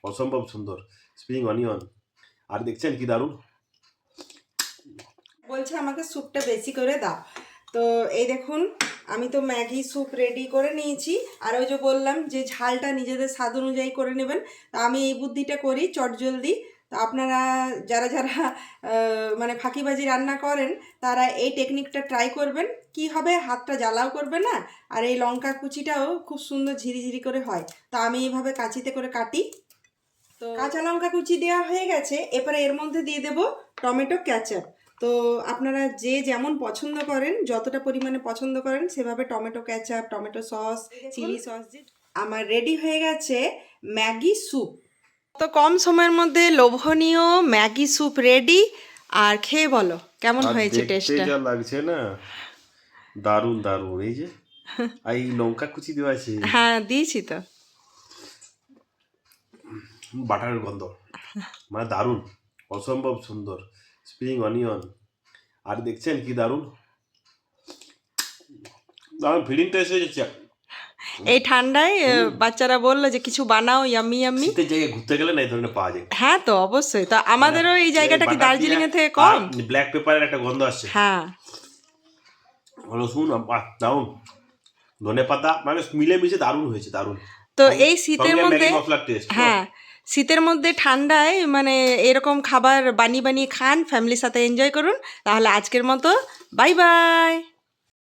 অসম্ভব সুন্দর spring onion. আর দেখছেন কি দারুণ। বলছে আমাকে স্যুপটা বেশি করে দাও। তো এই দেখুন আমি তো ম্যাগি স্যুপ রেডি করে নিয়েছি। আর ওই যে বললাম যে ঝালটা নিজেদের স্বাদ অনুযায়ী করে নেবেন। তা আমি এই বুদ্ধিটা করি চটজলদি। তো আপনারা যারা যারা মানে ফাঁকিবাজি রান্না করেন তারা এই টেকনিকটা ট্রাই করবেন। কি হবে, হাতটা জ্বালাও করবে না, আর এই লঙ্কা কুচিটাও খুব সুন্দর ঝিরিঝিরি করে হয়। তো আমি এইভাবে কাঁচিতে করে কাটি। তো কাঁচা লঙ্কা কুচি দেওয়া হয়ে গেছে, এরপরে এর মধ্যে দিয়ে দেব টমেটো ক্যাচাপ। তো আপনারা যে যেমন পছন্দ করেন, যতটা পরিমাণে পছন্দ করেন সেভাবে tomato ketchup, tomato sauce, chilli sauce আমার রেডি হয়ে গেছে ম্যাগি স্যুপ। তো কম সময়ের মধ্যে লোভনীয় ম্যাগি স্যুপ রেডি। আর খেয়ে বলো কেমন হয়েছে টেস্টটা। যা লাগছে না, দারুণ দারুণ। এই যে এই লঙ্কা কুচি দেওয়া আছে, হ্যাঁ দিয়েছি তো। বাটারের গন্ধ, মানে দারুণ, অসম্ভব সুন্দর স্প্রিং অনিয়ন। আর দেখছেন কি দারুণ, দারুণ ফিলিংটা এসে যাচ্ছে। এই ঠান্ডায় বাচ্চারা বললো যে কিছু বানাও, ইয়াম্মি ইয়াম্মি। শীতের জায়গায় ঘুরতে গেলে না এই ধরনের পাওয়া যায়। হ্যাঁ তো অবশ্যই। তো আমাদেরও এই জায়গাটা কি দার্জিলিং এর থেকে কম? ব্ল্যাক পেপারের একটা গন্ধ আসছে। হ্যাঁ রসুন, দারুণ, ধনে পাতা, মানে মিলেমিশে দারুণ হয়েছে, দারুণ। তো এই শীতের মধ্যে, মশলার টেস্ট। হ্যাঁ শীতের মধ্যে ঠান্ডায় মানে এরকম খাবার বানিয়ে বানিয়ে খান, ফ্যামিলির সাথে এনজয় করুন। তাহলে আজকের মতো বাই বাই।